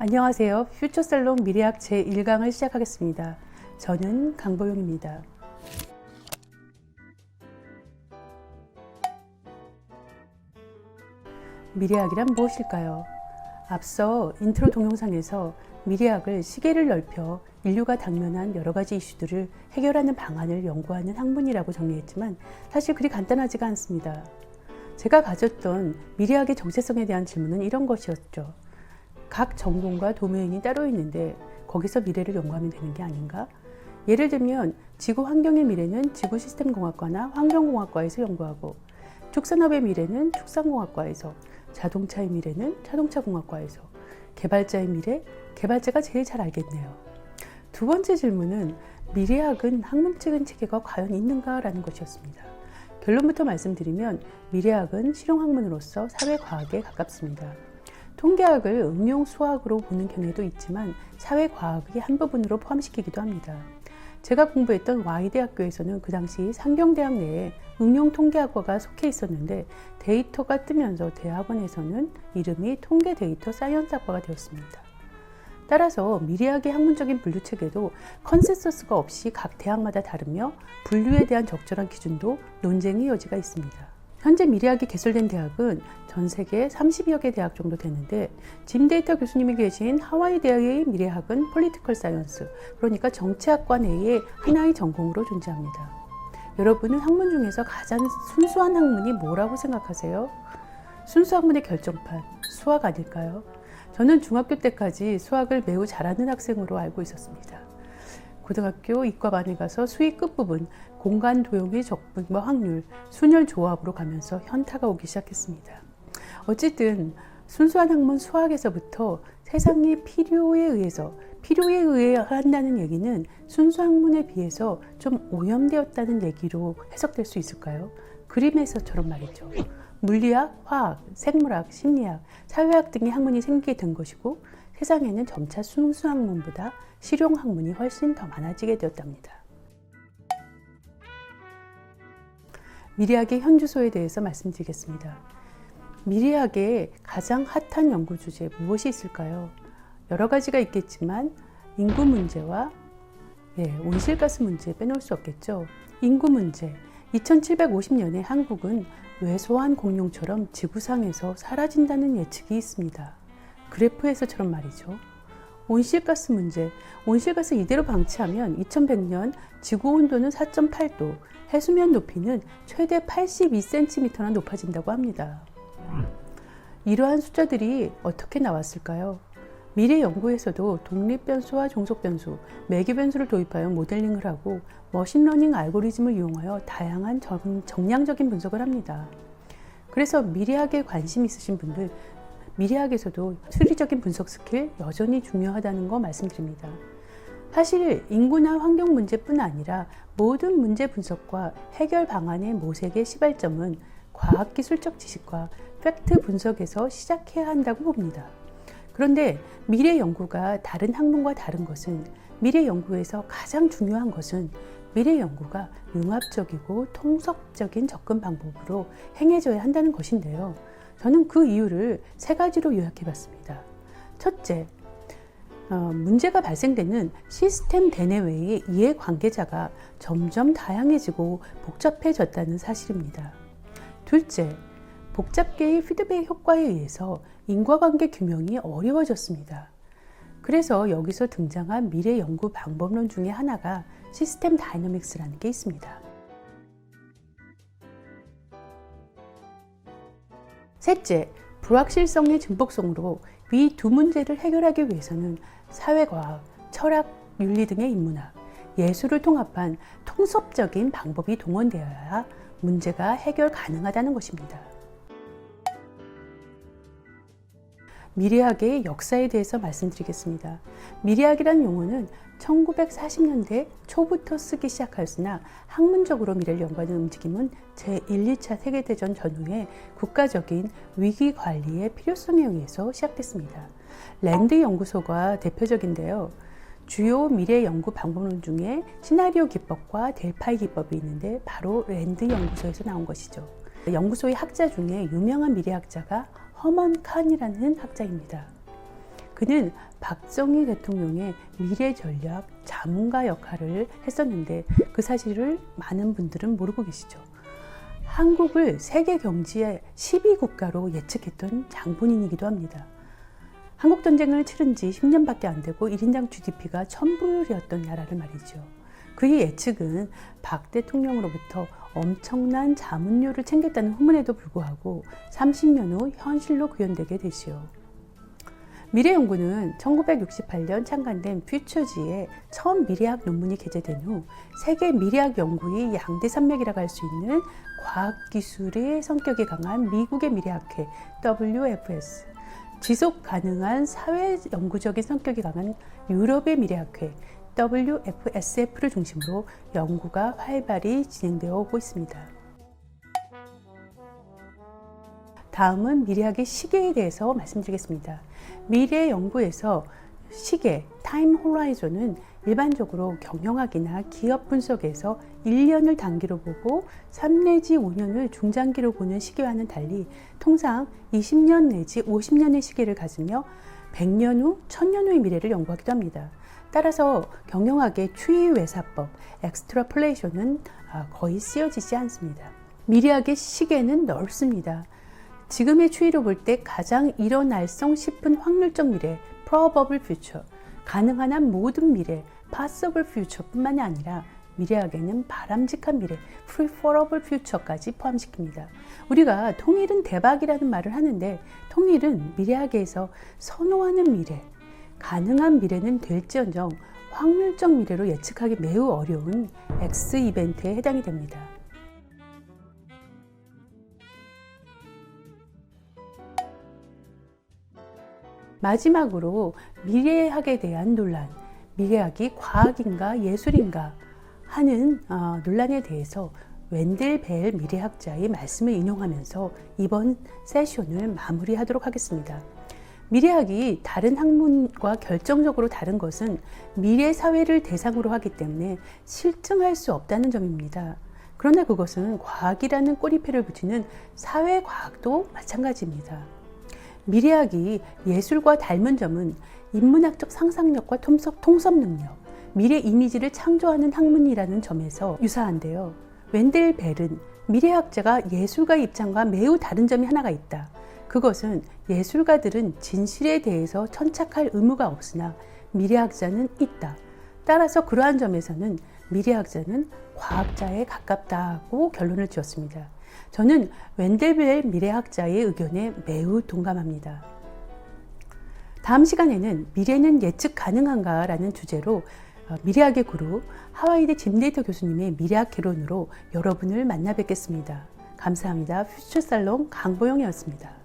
안녕하세요. 퓨처살롱 미래학 제1강을 시작하겠습니다. 저는 강보용입니다. 미래학이란 무엇일까요? 앞서 인트로 동영상에서 미래학을 시계를 넓혀 인류가 당면한 여러 가지 이슈들을 해결하는 방안을 연구하는 학문이라고 정리했지만 사실 그리 간단하지가 않습니다. 제가 가졌던 미래학의 정체성에 대한 질문은 이런 것이었죠. 각 전공과 도메인이 따로 있는데 거기서 미래를 연구하면 되는 게 아닌가? 예를 들면 지구 환경의 미래는 지구 시스템공학과나 환경공학과에서 연구하고, 축산업의 미래는 축산공학과에서, 자동차의 미래는 자동차공학과에서, 개발자의 미래, 개발자가 제일 잘 알겠네요. 두 번째 질문은 미래학은 학문적인 체계가 과연 있는가? 라는 것이었습니다. 결론부터 말씀드리면 미래학은 실용학문으로서 사회과학에 가깝습니다. 통계학을 응용 수학으로 보는 견해도 있지만 사회과학의 한 부분으로 포함시키기도 합니다. 제가 공부했던 Y대학교에서는 그 당시 상경대학 내에 응용통계학과가 속해 있었는데 데이터가 뜨면서 대학원에서는 이름이 통계데이터 사이언스학과가 되었습니다. 따라서 미래학의 학문적인 분류체계도 컨센서스가 없이 각 대학마다 다르며 분류에 대한 적절한 기준도 논쟁의 여지가 있습니다. 현재 미래학이 개설된 대학은 전 세계 30여 개 대학 정도 되는데 짐데이터 교수님이 계신 하와이 대학의 미래학은 폴리티컬 사이언스, 그러니까 정치학과 내에 하나의 전공으로 존재합니다. 여러분은 학문 중에서 가장 순수한 학문이 뭐라고 생각하세요? 순수 학문의 결정판, 수학 아닐까요? 저는 중학교 때까지 수학을 매우 잘하는 학생으로 알고 있었습니다. 고등학교 이과반에 가서 수의 끝부분, 공간 도형의 적분과 확률, 순열 조합으로 가면서 현타가 오기 시작했습니다. 어쨌든 순수한 학문 수학에서부터 세상의 필요에 의해 한다는 얘기는 순수 학문에 비해서 좀 오염되었다는 얘기로 해석될 수 있을까요? 그림에서처럼 말이죠. 물리학, 화학, 생물학, 심리학, 사회학 등의 학문이 생기게 된 것이고 세상에는 점차 순수 학문보다 실용 학문이 훨씬 더 많아지게 되었답니다. 미래학의 현주소에 대해서 말씀드리겠습니다. 미래학의 가장 핫한 연구 주제 무엇이 있을까요? 여러 가지가 있겠지만 인구 문제와 온실가스 문제 빼놓을 수 없겠죠. 인구 문제. 2750년에 한국은 왜소한 공룡처럼 지구상에서 사라진다는 예측이 있습니다. 그래프에서처럼 말이죠. 온실가스 문제. 온실가스 이대로 방치하면 2100년 지구 온도는 4.8도, 해수면 높이는 최대 82cm나 높아진다고 합니다. 이러한 숫자들이 어떻게 나왔을까요? 미래 연구에서도 독립변수와 종속변수, 매개변수를 도입하여 모델링을 하고 머신러닝 알고리즘을 이용하여 다양한 정량적인 분석을 합니다. 그래서 미래학에 관심 있으신 분들, 미래학에서도 추리적인 분석 스킬 여전히 중요하다는 거 말씀드립니다. 사실 인구나 환경 문제뿐 아니라 모든 문제 분석과 해결 방안의 모색의 시발점은 과학기술적 지식과 팩트 분석에서 시작해야 한다고 봅니다. 그런데 미래 연구가 다른 학문과 다른 것은, 미래 연구에서 가장 중요한 것은 미래 연구가 융합적이고 통섭적인 접근 방법으로 행해져야 한다는 것인데요. 저는 그 이유를 세 가지로 요약해 봤습니다. 첫째, 문제가 발생되는 시스템 대내외의 이해관계자가 점점 다양해지고 복잡해졌다는 사실입니다. 둘째, 복잡계의 피드백 효과에 의해서 인과관계 규명이 어려워졌습니다. 그래서 여기서 등장한 미래 연구 방법론 중에 하나가 시스템 다이너믹스라는 게 있습니다. 셋째, 불확실성의 증폭성으로 이 두 문제를 해결하기 위해서는 사회과학, 철학, 윤리 등의 인문학, 예술을 통합한 통섭적인 방법이 동원되어야 문제가 해결 가능하다는 것입니다. 미래학의 역사에 대해서 말씀드리겠습니다. 미래학이라는 용어는 1940년대 초부터 쓰기 시작하였으나 학문적으로 미래를 연구하는 움직임은 제1, 2차 세계대전 전후의 국가적인 위기관리의 필요성에 의해서 시작됐습니다. 랜드 연구소가 대표적인데요. 주요 미래 연구 방법론 중에 시나리오 기법과 델파이 기법이 있는데 바로 랜드 연구소에서 나온 것이죠. 연구소의 학자 중에 유명한 미래학자가 허먼 칸이라는 학자입니다. 그는 박정희 대통령의 미래 전략 자문가 역할을 했었는데 그 사실을 많은 분들은 모르고 계시죠. 한국을 세계 경제의 10위 국가로 예측했던 장본인이기도 합니다. 한국전쟁을 치른 지 10년밖에 안 되고 1인당 GDP가 1000불이었던 나라를 말이죠. 그의 예측은 박 대통령으로부터 엄청난 자문료를 챙겼다는 후문에도 불구하고 30년 후 현실로 구현되게 되지요. 미래연구는 1968년 창간된 퓨처지에 처음 미래학 논문이 게재된 후 세계 미래학 연구의 양대 산맥이라고 할 수 있는 과학기술의 성격이 강한 미국의 미래학회 WFS, 지속 가능한 사회 연구적인 성격이 강한 유럽의 미래학회 WFSF를 중심으로 연구가 활발히 진행되어 오고 있습니다. 다음은 미래학의 시계에 대해서 말씀드리겠습니다. 미래 연구에서 시계, 타임 호라이즌은 일반적으로 경영학이나 기업 분석에서 1년을 단기로 보고 3 내지 5년을 중장기로 보는 시기와는 달리 통상 20년 내지 50년의 시기를 가지며 100년 후, 1000년 후의 미래를 연구하기도 합니다. 따라서 경영학의 추이외사법, 엑스트라폴레이션은 거의 쓰여지지 않습니다. 미래학의 시계는 넓습니다. 지금의 추이로 볼 때 가장 일어날성 싶은 확률적 미래, probable future, 가능한 한 모든 미래, possible future 뿐만이 아니라 미래학에는 바람직한 미래, preferable future까지 포함시킵니다. 우리가 통일은 대박이라는 말을 하는데 통일은 미래학에서 선호하는 미래, 가능한 미래는 될지언정 확률적 미래로 예측하기 매우 어려운 X 이벤트에 해당이 됩니다. 마지막으로 미래학에 대한 논란, 미래학이 과학인가 예술인가 하는 논란에 대해서 웬델 벨 미래학자의 말씀을 인용하면서 이번 세션을 마무리하도록 하겠습니다. 미래학이 다른 학문과 결정적으로 다른 것은 미래 사회를 대상으로 하기 때문에 실증할 수 없다는 점입니다. 그러나 그것은 과학이라는 꼬리표를 붙이는 사회과학도 마찬가지입니다. 미래학이 예술과 닮은 점은 인문학적 상상력과 통섭 능력, 미래 이미지를 창조하는 학문이라는 점에서 유사한데요. 웬델 벨은 미래학자가 예술가의 입장과 매우 다른 점이 하나가 있다. 그것은 예술가들은 진실에 대해서 천착할 의무가 없으나 미래학자는 있다. 따라서 그러한 점에서는 미래학자는 과학자에 가깝다고 결론을 지었습니다. 저는 웬델 벨 미래학자의 의견에 매우 동감합니다. 다음 시간에는 미래는 예측 가능한가? 라는 주제로 미래학의 그룹 하와이대 짐데이터 교수님의 미래학 개론으로 여러분을 만나 뵙겠습니다. 감사합니다. 퓨처살롱 강보영이었습니다.